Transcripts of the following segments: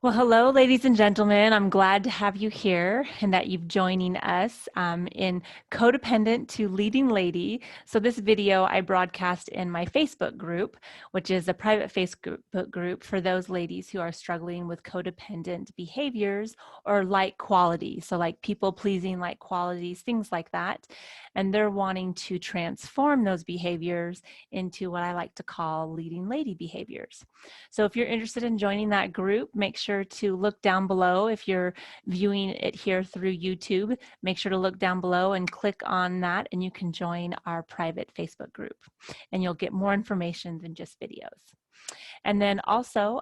Well, hello, ladies and gentlemen. I'm glad to have you here and that you've joining us in Codependent to Leading Lady. So this video I broadcast in my Facebook group, which is a private Facebook group for those ladies who are struggling with codependent behaviors or like qualities. So like people pleasing, like qualities, things like that. And they're wanting to transform those behaviors into what I like to call leading lady behaviors. So if you're interested in joining that group, make sure to look down below. If you're viewing it here through YouTube, make sure to look down below and click on that and you can join our private Facebook group and you'll get more information than just videos. And then also,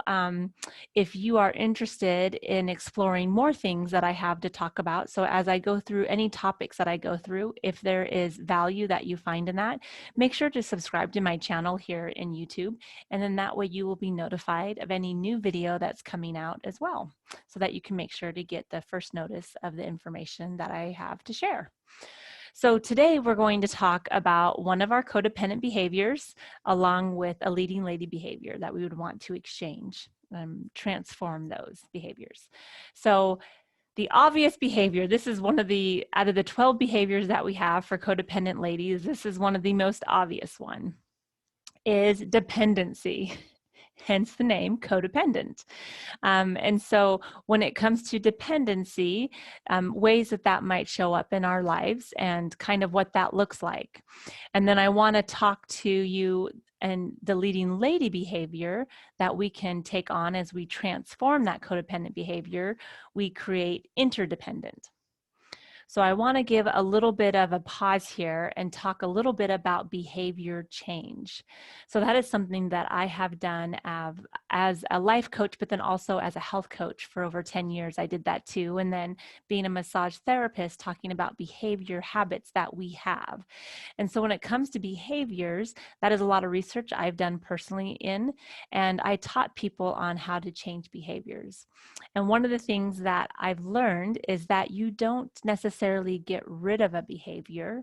if you are interested in exploring more things that I have to talk about, so as I go through any topics that I go through, if there is value that you find in that, make sure to subscribe to my channel here in YouTube, and then that way you will be notified of any new video that's coming out as well, so that you can make sure to get the first notice of the information that I have to share. So today we're going to talk about one of our codependent behaviors along with a leading lady behavior that we would want to exchange, transform those behaviors. So the obvious behavior, this is one of the, out of the 12 behaviors that we have for codependent ladies, this is one of the most obvious one, is dependency. Hence the name codependent. And so when it comes to dependency, ways that that might show up in our lives and kind of what that looks like. And then I want to talk to you and the leading lady behavior that we can take on as we transform that codependent behavior, we create interdependent. So I want to give a little bit of a pause here and talk a little bit about behavior change. So that is something that I have done as a life coach, but then also as a health coach for over 10 years. I did that too. And then being a massage therapist, talking about behavior habits that we have. And so when it comes to behaviors, that is a lot of research I've done personally in, and I taught people on how to change behaviors. And one of the things that I've learned is that you don't necessarily get rid of a behavior,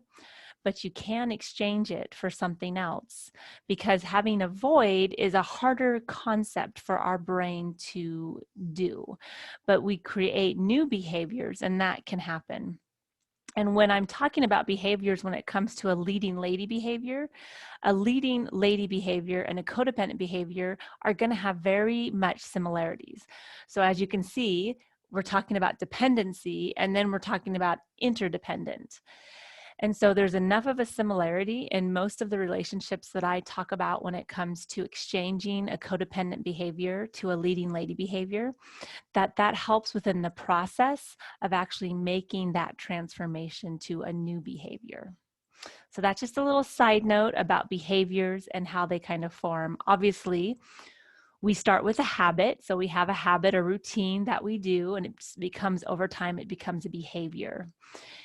but you can exchange it for something else, because having a void is a harder concept for our brain to do. But we create new behaviors, and that can happen. And when I'm talking about behaviors, when it comes to a leading lady behavior and a codependent behavior are going to have very much similarities. So as you can see, we're talking about dependency, and then we're talking about interdependent. And so there's enough of a similarity in most of the relationships that I talk about when it comes to exchanging a codependent behavior to a leading lady behavior, that helps within the process of actually making that transformation to a new behavior. So that's just a little side note about behaviors and how they kind of form. Obviously, we start with a habit. So we have a habit, a routine that we do, and it becomes over time, it becomes a behavior.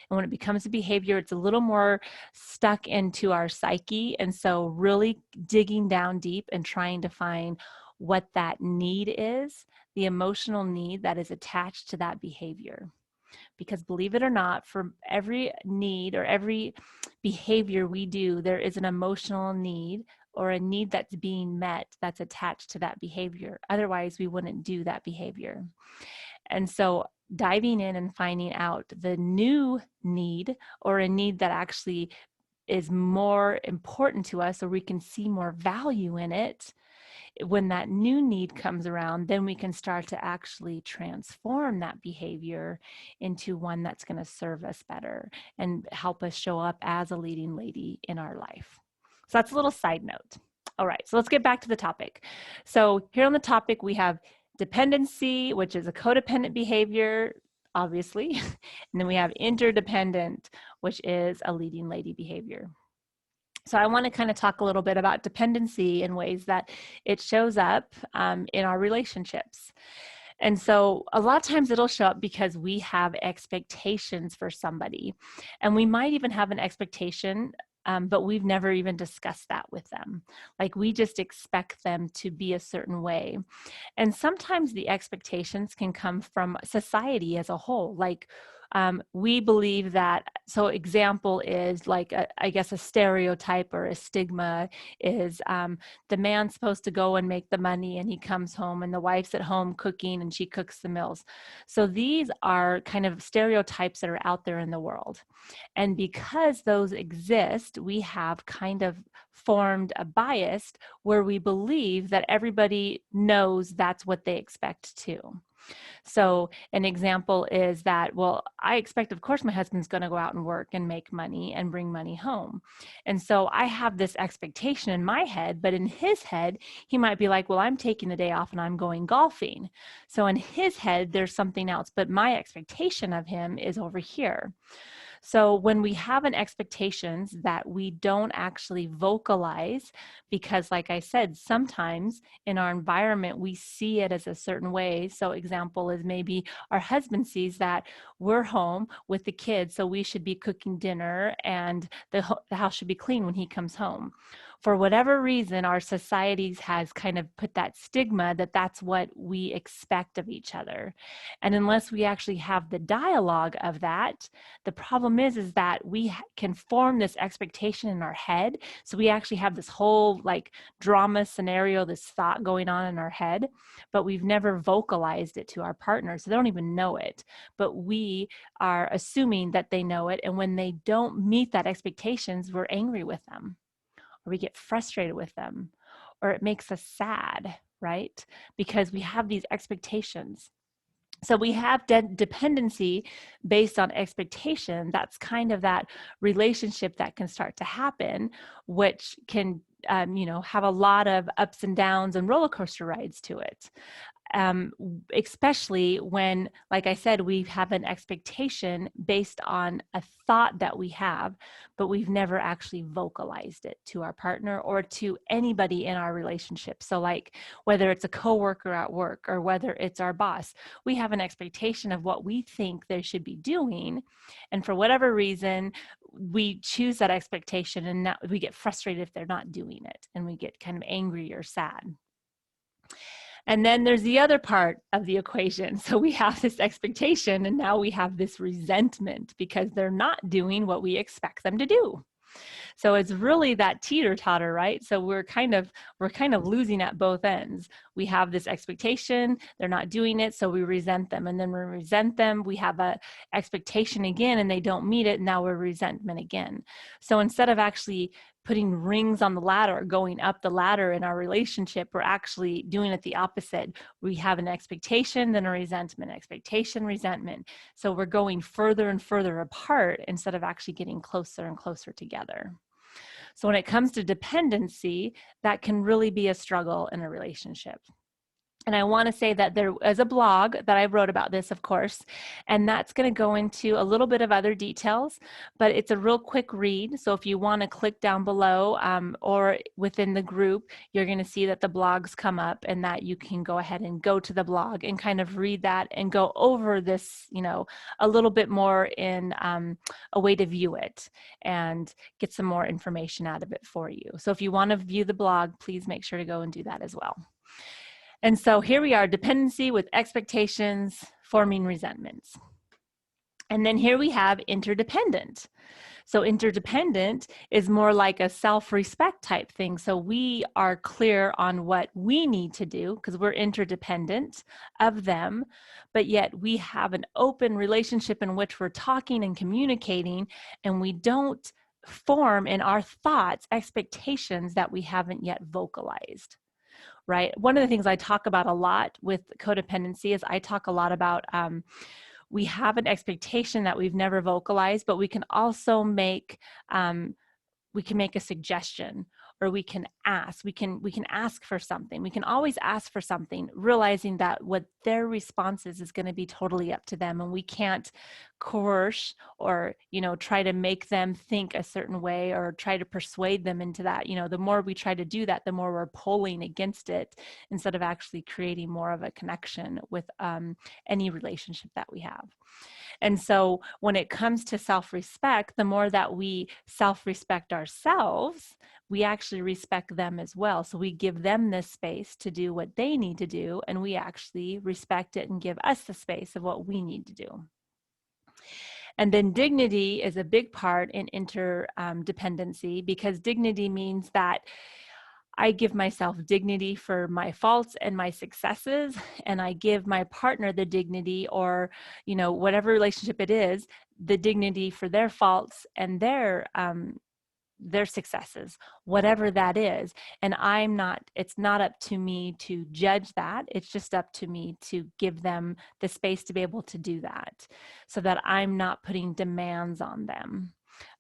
And when it becomes a behavior, it's a little more stuck into our psyche. And so really digging down deep and trying to find what that need is, the emotional need that is attached to that behavior. Because believe it or not, for every need or every behavior we do, there is an emotional need or a need that's being met that's attached to that behavior. Otherwise, we wouldn't do that behavior. And so diving in and finding out the new need or a need that actually is more important to us, or we can see more value in it, when that new need comes around, then we can start to actually transform that behavior into one that's going to serve us better and help us show up as a leading lady in our life. So that's a little side note. All right, so let's get back to the topic. So here on the topic, we have dependency, which is a codependent behavior, obviously. And then we have interdependent, which is a leading lady behavior. So I want to kind of talk a little bit about dependency in ways that it shows up in our relationships. And so a lot of times it'll show up because we have expectations for somebody. And we might even have an expectation, but we've never even discussed that with them. Like we just expect them to be a certain way. And sometimes the expectations can come from society as a whole. Like We believe that, so example is like, I guess a stereotype or a stigma is the man's supposed to go and make the money and he comes home and the wife's at home cooking and she cooks the meals. So these are kind of stereotypes that are out there in the world. And because those exist, we have kind of formed a bias where we believe that everybody knows that's what they expect too. So an example is that, well, I expect, of course, my husband's going to go out and work and make money and bring money home. And so I have this expectation in my head, but in his head, he might be like, well, I'm taking the day off and I'm going golfing. So in his head, there's something else, but my expectation of him is over here. So when we have an expectations that we don't actually vocalize, because like I said, sometimes in our environment, we see it as a certain way. So example is maybe our husband sees that we're home with the kids, so we should be cooking dinner and the house should be clean when he comes home. For whatever reason, our societies has kind of put that stigma that that's what we expect of each other. And unless we actually have the dialogue of that, the problem is that we can form this expectation in our head. So we actually have this whole like drama scenario, this thought going on in our head, but we've never vocalized it to our partner. So they don't even know it, but we are assuming that they know it. And when they don't meet that expectations, we're angry with them, or we get frustrated with them, or it makes us sad, right? Because we have these expectations. So we have dependency based on expectation. That's kind of that relationship that can start to happen, which can, have a lot of ups and downs and roller coaster rides to it. Especially when, like I said, we have an expectation based on a thought that we have, but we've never actually vocalized it to our partner or to anybody in our relationship. So like whether it's a coworker at work or whether it's our boss, we have an expectation of what we think they should be doing. And for whatever reason, we choose that expectation and now we get frustrated if they're not doing it, and we get kind of angry or sad. And then there's the other part of the equation. So we have this expectation and now we have this resentment because they're not doing what we expect them to do. So it's really that teeter-totter, right? So we're kind of losing at both ends. We have this expectation, they're not doing it, so we resent them. And then we resent them, we have a expectation again and they don't meet it, now we're resentment again. So instead of actually putting rings on the ladder, going up the ladder in our relationship, we're actually doing it the opposite. We have an expectation, then a resentment, expectation, resentment. So we're going further and further apart instead of actually getting closer and closer together. So when it comes to dependency, that can really be a struggle in a relationship. And I want to say that there is a blog that I wrote about this, of course, and that's going to go into a little bit of other details, but it's a real quick read. So if you want to click down below or within the group, you're going to see that the blogs come up and that you can go ahead and go to the blog and kind of read that and go over this, a little bit more in a way to view it and get some more information out of it for you. So if you want to view the blog, please make sure to go and do that as well. And so here we are, dependency with expectations forming resentments. And then here we have interdependent. So interdependent is more like a self-respect type thing. So we are clear on what we need to do because we're interdependent of them, but yet we have an open relationship in which we're talking and communicating, and we don't form in our thoughts expectations that we haven't yet vocalized. Right? One of the things I talk about a lot with codependency is I talk a lot about we have an expectation that we've never vocalized, but we can also make a suggestion, or we can ask. We can ask for something. We can always ask for something, realizing that what their response is going to be totally up to them, and we can't coerce or try to make them think a certain way or try to persuade them into that. The more we try to do that, the more we're pulling against it instead of actually creating more of a connection with any relationship that we have. And so when it comes to self-respect, the more that we self-respect ourselves, we actually respect them as well. So we give them this space to do what they need to do, and we actually respect it and give us the space of what we need to do. And then dignity is a big part in interdependency, because dignity means that I give myself dignity for my faults and my successes, and I give my partner the dignity, or, whatever relationship it is, the dignity for their faults and their successes, whatever that is. And it's not up to me to judge that. It's just up to me to give them the space to be able to do that, so that I'm not putting demands on them,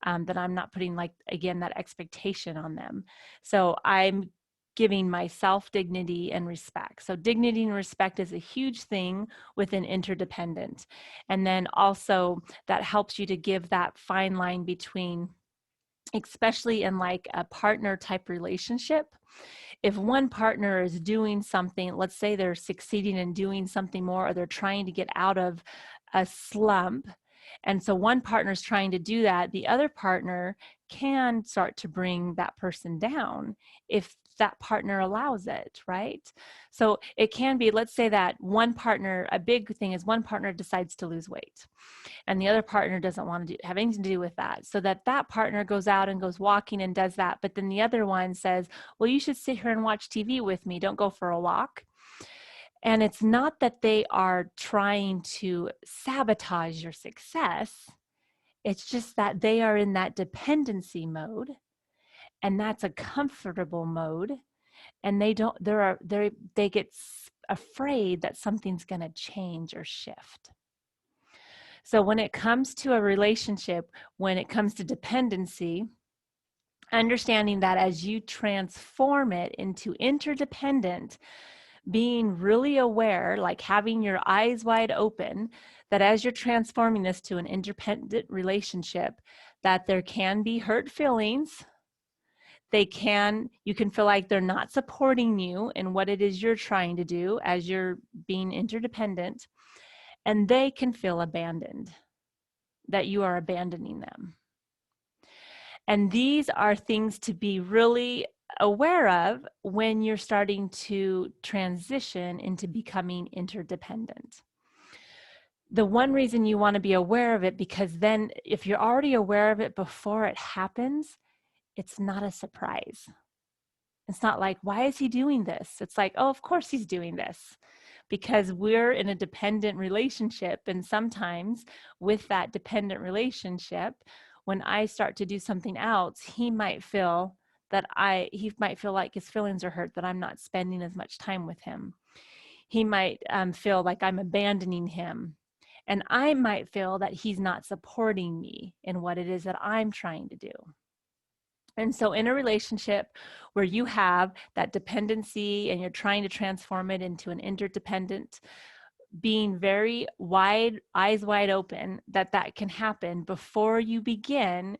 that I'm not putting, like, again, that expectation on them. So I'm giving myself dignity and respect. So dignity and respect is a huge thing within interdependent. And then also that helps you to give that fine line between, especially in like a partner type relationship, if one partner is doing something, let's say they're succeeding in doing something more, or they're trying to get out of a slump, and so one partner is trying to do that, the other partner can start to bring that person down if that partner allows it, right? So it can be, let's say that one partner, a big thing is one partner decides to lose weight, and the other partner doesn't want to have anything to do with that. So that partner goes out and goes walking and does that. But then the other one says, well, you should sit here and watch TV with me. Don't go for a walk. And it's not that they are trying to sabotage your success. It's just that they are in that dependency mode, and that's a comfortable mode. And they get afraid that something's going to change or shift. So when it comes to a relationship, when it comes to dependency, understanding that as you transform it into interdependent, being really aware, like having your eyes wide open, that as you're transforming this to an independent relationship, that there can be hurt feelings. You can feel like they're not supporting you in what it is you're trying to do as you're being interdependent, and they can feel abandoned, that you are abandoning them. And these are things to be really aware of when you're starting to transition into becoming interdependent. The one reason you want to be aware of it, because then if you're already aware of it before it happens, it's not a surprise. It's not like, why is he doing this? It's like, oh, of course he's doing this, because we're in a dependent relationship. And sometimes with that dependent relationship, when I start to do something else, he might feel like his feelings are hurt, that I'm not spending as much time with him. He might feel like I'm abandoning him. And I might feel that he's not supporting me in what it is that I'm trying to do. And so in a relationship where you have that dependency and you're trying to transform it into an interdependent, being very eyes wide open that can happen before you begin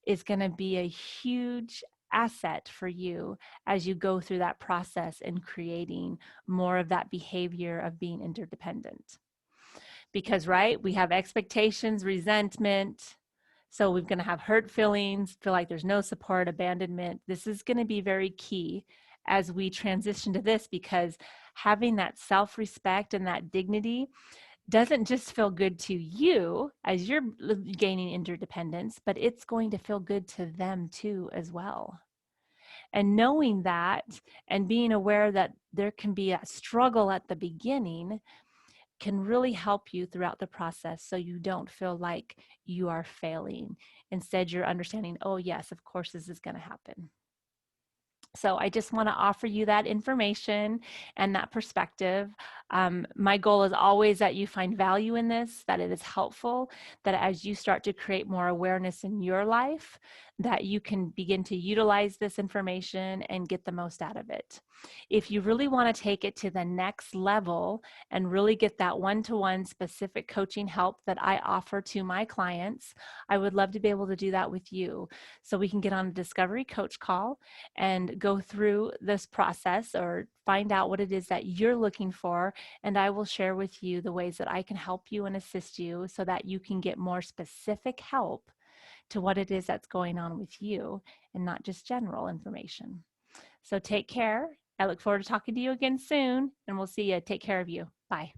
is going to be a huge asset for you as you go through that process and creating more of that behavior of being interdependent. Because, right, we have expectations, resentment. So we're going to have hurt feelings, feel like there's no support, abandonment. This is going to be very key as we transition to this, because having that self-respect and that dignity doesn't just feel good to you as you're gaining interdependence, but it's going to feel good to them too as well. And knowing that and being aware that there can be a struggle at the beginning can really help you throughout the process, so you don't feel like you are failing. Instead, you're understanding, oh yes, of course this is going to happen. So I just want to offer you that information and that perspective. My goal is always that you find value in this, that it is helpful, that as you start to create more awareness in your life, that you can begin to utilize this information and get the most out of it. If you really want to take it to the next level and really get that one-to-one specific coaching help that I offer to my clients, I would love to be able to do that with you. So we can get on a discovery coach call and go through this process, or find out what it is that you're looking for, and I will share with you the ways that I can help you and assist you so that you can get more specific help to what it is that's going on with you, and not just general information. So take care. I look forward to talking to you again soon, and we'll see you. Take care of you. Bye.